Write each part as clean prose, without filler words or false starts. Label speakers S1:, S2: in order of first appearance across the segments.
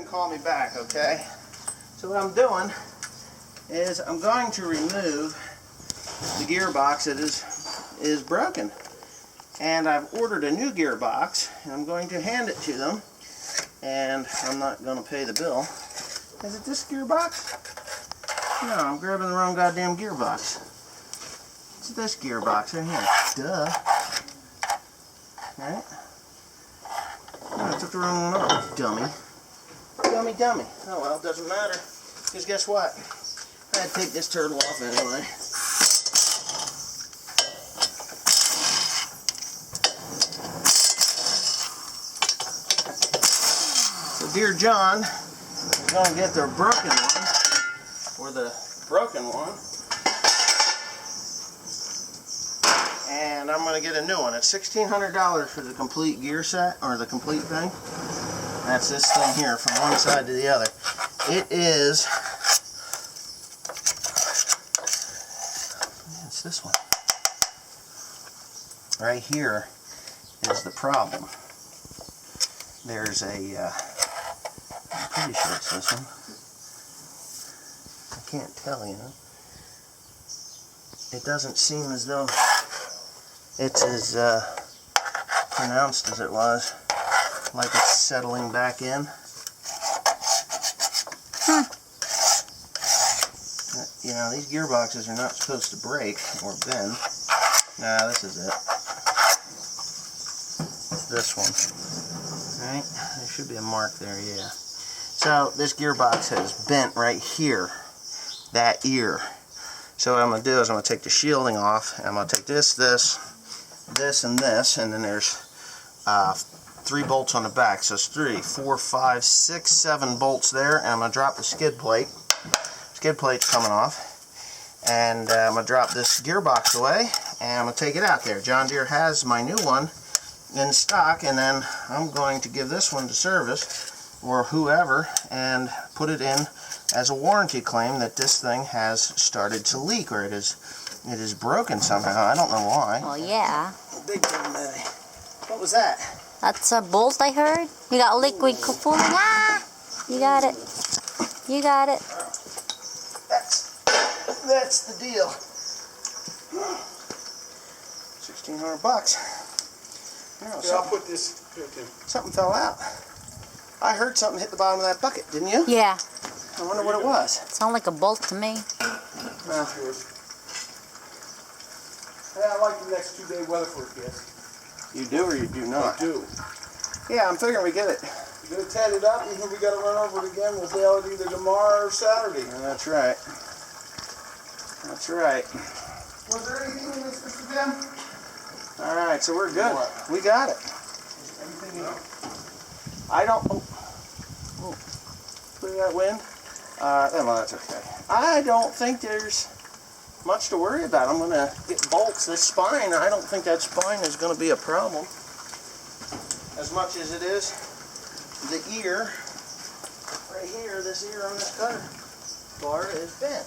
S1: call me back, okay? So what I'm doing is I'm going to remove the gearbox that is broken. And I've ordered a new gearbox, and I'm going to hand it to them. And I'm not going to pay the bill. Is it this gearbox? No, I'm grabbing the wrong goddamn gearbox. It's this gearbox right here. Duh. Right? No, I took the wrong one off. Dummy. Dummy. Oh well, it doesn't matter. Because guess what? I had to take this turtle off anyway. So dear John is going to get their broken one, or the broken one, and I'm going to get a new one. It's $1,600 for the complete gear set, or the complete thing. That's this thing here from one side to the other. It is, it's this one. Right here is the problem. There's a, I'm pretty sure it's this one. I can't tell, you know. It doesn't seem as though it's as pronounced as it was. Like it's settling back in. You know, these gearboxes are not supposed to break or bend. Nah, this is it. This one. Right? There should be a mark there, yeah. So this gearbox has bent right here. That ear. So what I'm going to do is I'm going to take the shielding off. And I'm going to take this, and then there's 3 bolts on the back. So it's 3, 4, 5, 6, 7 bolts there. And I'm going to drop the skid plate. Skid plate's coming off. And I'm going to drop this gearbox away. And I'm going to take it out there. John Deere has my new one in stock. And then I'm going to give this one to service, or whoever, and put it in as a warranty claim that this thing has started to leak, or it is broken somehow. I don't know why.
S2: Well, yeah.
S1: Big time, baby. What was that?
S2: That's a bolt I heard. You got liquid cooling. Ah! You got it. You got it.
S1: That's the deal. $1,600.
S3: Yeah, I'll put this here too.
S1: Something fell out. I heard something hit the bottom of that bucket, didn't you?
S2: Yeah.
S1: I wonder what it was.
S2: Sound like a bolt to me.
S1: Well,
S3: yeah, I like the next 2-day weather forecast.
S1: you do or you do not?
S3: I do.
S1: Yeah, I'm figuring we get it.
S3: We're gonna tat it up, and when we gotta run over it again, we'll bail it either tomorrow or Saturday.
S1: Yeah, that's right. That's right.
S3: Was there anything in this, Mr. Jim?
S1: All right, so we're good.
S3: What?
S1: We got it.
S3: Anything else?
S1: I don't. Oh. Look at that wind. Well, that's okay. I don't think there's much to worry about. I'm going to get bolts. This spine, I don't think that spine is going to be a problem. As much as it is the ear, right here, this ear on this cutter bar is bent.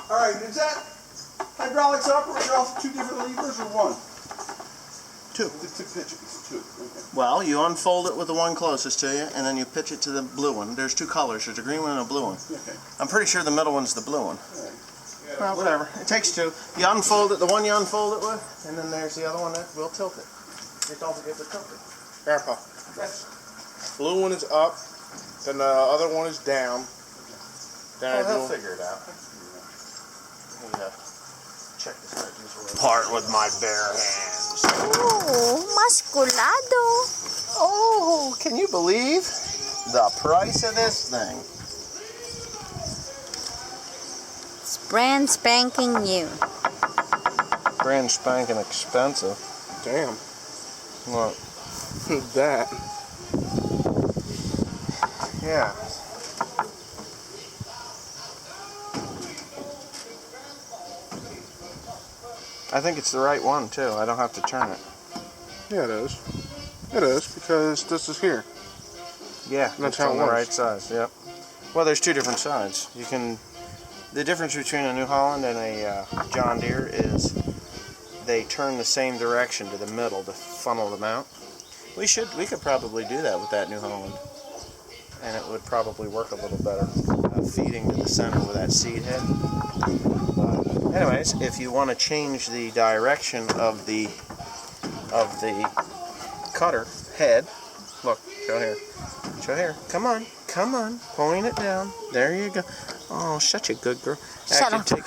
S3: All right, is that hydraulics operated off 2 different levers or 1?
S1: 2.
S3: To pitch it, it's 2. Okay.
S1: Well, you unfold it with the one closest to you, and then you pitch it to the blue one. There's 2 colors. There's a green one and a blue one.
S3: Okay.
S1: I'm pretty sure the middle one's the blue one.
S3: All right.
S1: Well, whatever. It takes 2. You unfold it, the one you unfold it with, and then there's the other one that will tilt it. Just don't forget to tilt it.
S4: Grandpa,
S3: Yes.
S4: blue one is up, then the other one is down. Then
S1: Well,
S4: I
S1: he'll
S4: do
S1: figure it out. Yeah. Check this out.
S4: part with my bare hands.
S2: Oh, masculado.
S1: Oh, can you believe the price of this thing?
S2: It's brand spanking new.
S1: Brand spanking expensive.
S4: Damn,
S1: What?
S4: who's that?
S1: Yeah. I think it's the right one too. I don't have to turn it.
S4: Yeah, it is. It is, because this is here.
S1: Yeah,
S4: That's
S1: it's
S4: how
S1: on
S4: it
S1: the
S4: works.
S1: right size. Yep. Well, there's 2 different sides. You can The difference between a New Holland and a John Deere is they turn the same direction to the middle to funnel them out. We could probably do that with that New Holland, and it would probably work a little better, feeding to the center with that seed head. But anyways, if you want to change the direction of the cutter head, look, show here, come on, point it down. There you go. Oh, such a good girl.
S2: Shut up.
S1: Take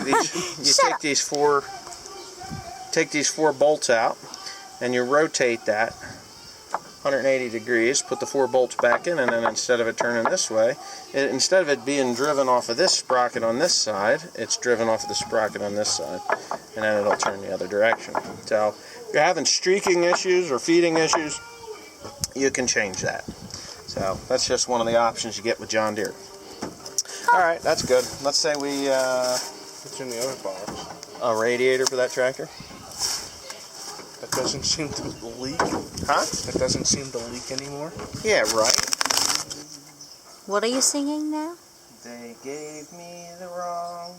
S1: these four bolts out, and you rotate that 180 degrees, put the 4 bolts back in, and then instead of it turning this way, instead of it being driven off of this sprocket on this side, it's driven off of the sprocket on this side, and then it'll turn the other direction. So if you're having streaking issues or feeding issues, you can change that. So that's just one of the options you get with John Deere. Alright, that's good. Let's say we
S4: What's in the other box?
S1: a radiator for that tractor.
S4: That doesn't seem to leak.
S1: Huh?
S4: That doesn't seem to leak anymore.
S1: Yeah, right.
S2: What are you singing now?
S1: They gave me the wrong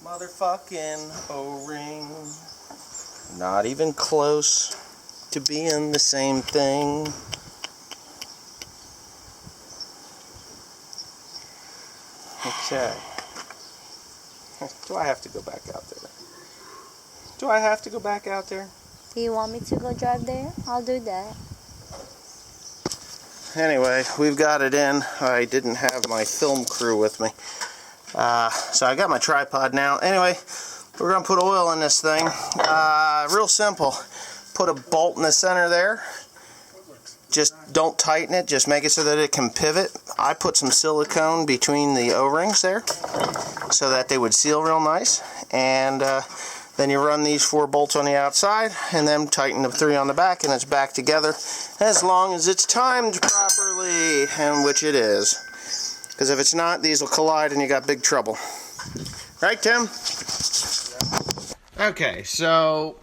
S1: motherfucking O-ring. Not even close to being the same thing. Okay. Do I have to go back out there? Do I have to go back out there?
S2: Do you want me to go drive there? I'll do that.
S1: Anyway, we've got it in. I didn't have my film crew with me. So I got my tripod now. Anyway, we're going to put oil in this thing. Real simple. Put a bolt in the center there. Just don't tighten it. Just make it so that it can pivot. I put some silicone between the O-rings there so that they would seal real nice. And then you run these 4 bolts on the outside and then tighten the 3 on the back, and it's back together as long as it's timed properly, and which it is. Because if it's not, these will collide and you got big trouble. Right, Tim? Okay, so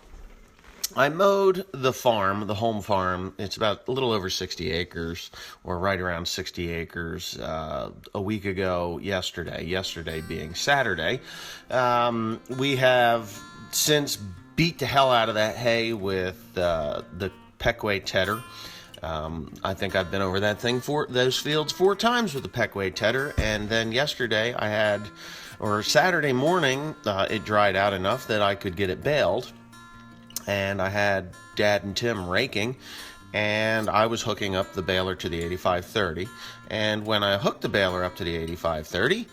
S1: I mowed the farm, the home farm. It's about a little over 60 acres, or right around 60 acres, a week ago yesterday being Saturday. We have since beat the hell out of that hay with the Pequea Tedder. I think I've been over those fields 4 times with the Pequea Tedder, and then Saturday morning, it dried out enough that I could get it baled. And I had Dad and Tim raking, and I was hooking up the baler to the 8530. And when I hooked the baler up to the 8530,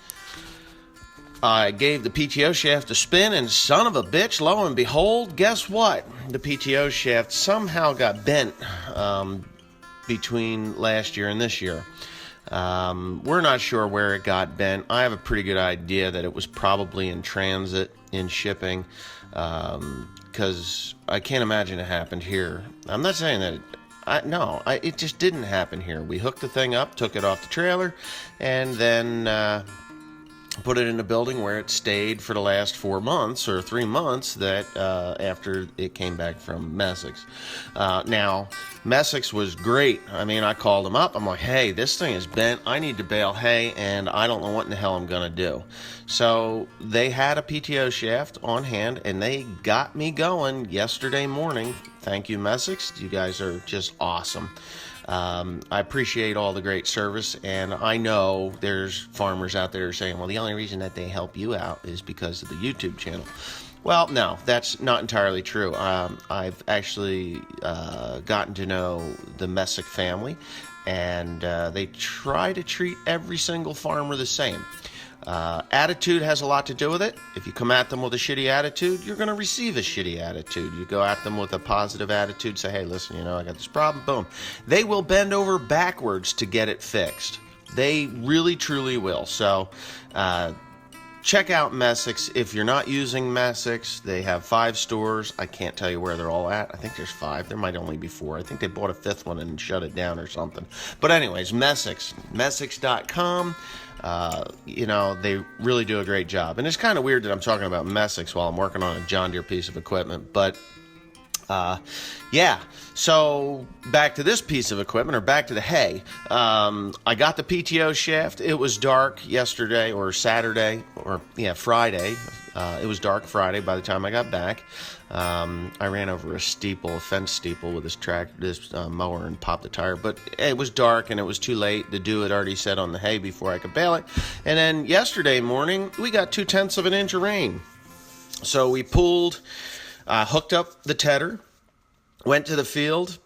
S1: I gave the PTO shaft a spin, and son of a bitch, lo and behold, guess what? The PTO shaft somehow got bent between last year and this year. We're not sure where it got bent. I have a pretty good idea that it was probably in transit, in shipping, because I can't imagine it happened here. I'm not saying that it just didn't happen here. We hooked the thing up, took it off the trailer, and then put it in a building where it stayed for the last 4 months or 3 months after it came back from Messick's. Now, Messick's was great. I mean, I called them up. I'm like, hey, this thing is bent. I need to bale hay, and I don't know what in the hell I'm going to do. So they had a PTO shaft on hand, and they got me going yesterday morning. Thank you, Messick's. You guys are just awesome. I appreciate all the great service, and I know there's farmers out there saying, well, the only reason that they help you out is because of the YouTube channel. Well, no, that's not entirely true. I've actually gotten to know the Messick family, and they try to treat every single farmer the same. Attitude has a lot to do with it. If you come at them with a shitty attitude, you're going to receive a shitty attitude. You go at them with a positive attitude, say, hey, listen, I got this problem, boom. They will bend over backwards to get it fixed. They really, truly will. So, check out Messick's. If you're not using Messick's, they have 5 stores. I can't tell you where they're all at. I think there's 5. There might only be 4. I think they bought a 5th one and shut it down or something. But anyways, Messick's. Messick's.com. They really do a great job. And it's kind of weird that I'm talking about Messick's while I'm working on a John Deere piece of equipment. But
S5: Yeah, so back to this piece of equipment, or back to the hay. I got the PTO shaft. It was dark yesterday, or Saturday, or Friday. It was dark Friday by the time I got back. I ran over a fence steeple with this mower and popped the tire. But it was dark and it was too late. The dew had already set on the hay before I could bale it. And then yesterday morning, we got 0.2 of an inch of rain. So we pulled, hooked up the tedder, went to the field.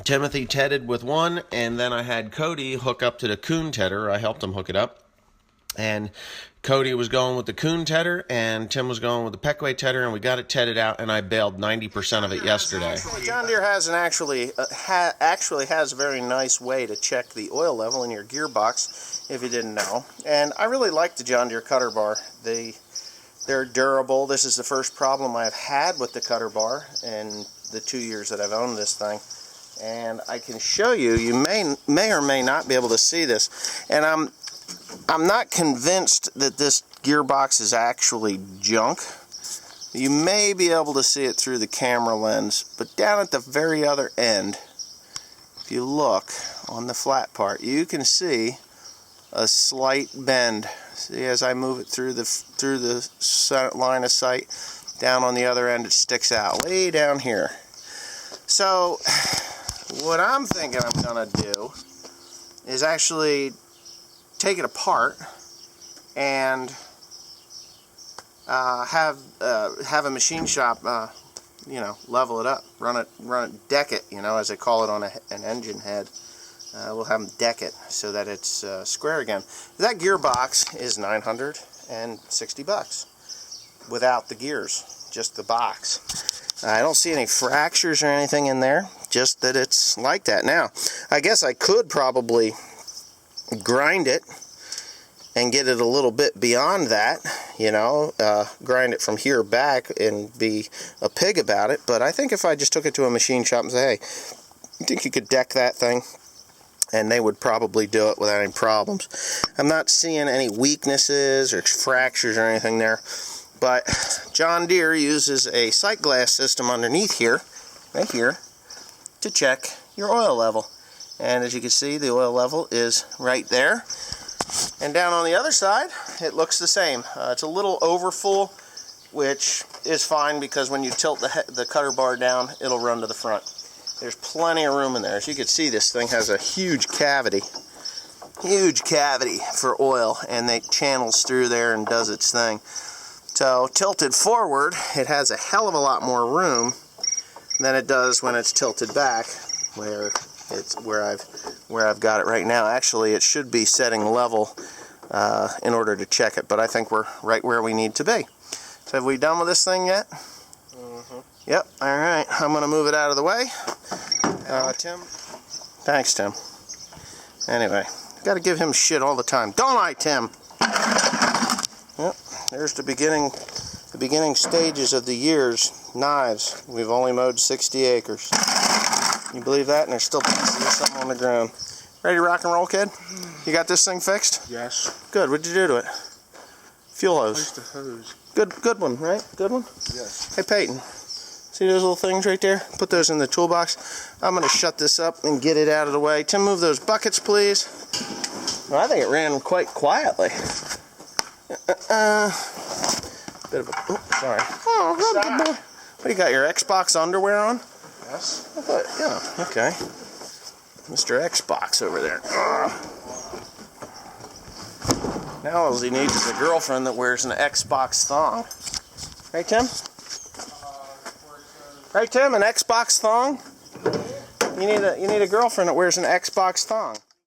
S5: Timothy tedded with one, and then I had Cody hook up to the coon tedder. I helped him hook it up. And Cody was going with the coon tedder, and Tim was going with the Pequea tedder, and we got it tedded out, and I baled 90% of it yesterday.
S1: John Deere has actually has a very nice way to check the oil level in your gearbox, if you didn't know. And I really like the John Deere cutter bar. They're durable. This is the first problem I've had with the cutter bar in the 2 years that I've owned this thing. And I can show you, you may or may not be able to see this. And I'm not convinced that this gearbox is actually junk. You may be able to see it through the camera lens, but down at the very other end, if you look on the flat part, you can see a slight bend. See, as I move it through the line of sight, down on the other end it sticks out, way down here. So, what I'm thinking I'm gonna do is actually take it apart and have a machine shop, level it up, run it, deck it, as they call it on an engine head. We'll have them deck it so that it's square again. That gearbox is $960 without the gears, just the box. I don't see any fractures or anything in there, just that it's like that. Now, I guess I could probably grind it and get it a little bit beyond that, grind it from here back and be a pig about it. But I think if I just took it to a machine shop and say, hey, you think you could deck that thing? And they would probably do it without any problems. I'm not seeing any weaknesses or fractures or anything there. But John Deere uses a sight glass system underneath here, right here, to check your oil level. And as you can see, the oil level is right there. And down on the other side, it looks the same. It's a little overfull, which is fine because when you tilt the cutter bar down, it'll run to the front. There's plenty of room in there. As you can see, this thing has a huge cavity for oil, and it channels through there and does its thing. So tilted forward, it has a hell of a lot more room than it does when it's tilted back, where I've got it right now. Actually, it should be setting level in order to check it, but I think we're right where we need to be. So have we done with this thing yet? Mm-hmm. Yep. All right. I'm going to move it out of the way. Tim. Thanks, Tim. Anyway, got to give him shit all the time, don't I, Tim? Yep. There's the beginning stages of the year's knives. We've only mowed 60 acres. You believe that? And there's still pieces of something on the ground. Ready to rock and roll, kid? You got this thing fixed?
S4: Yes.
S1: Good. What'd you do to it? Fuel hose.
S4: Placed the hose.
S1: Good one, right? Good one?
S4: Yes.
S1: Hey, Peyton. See those little things right there? Put those in the toolbox. I'm going to shut this up and get it out of the way. Tim, move those buckets, please. Well, I think it ran quite quietly. Bit of a... Oh, sorry. Oh, good boy. What, you got your Xbox underwear on?
S4: Yes.
S1: I thought, yeah, okay. Mr. Xbox over there. Now all he needs is a girlfriend that wears an Xbox thong. Right, Tim? Right, Tim? An Xbox thong? You need a girlfriend that wears an Xbox thong.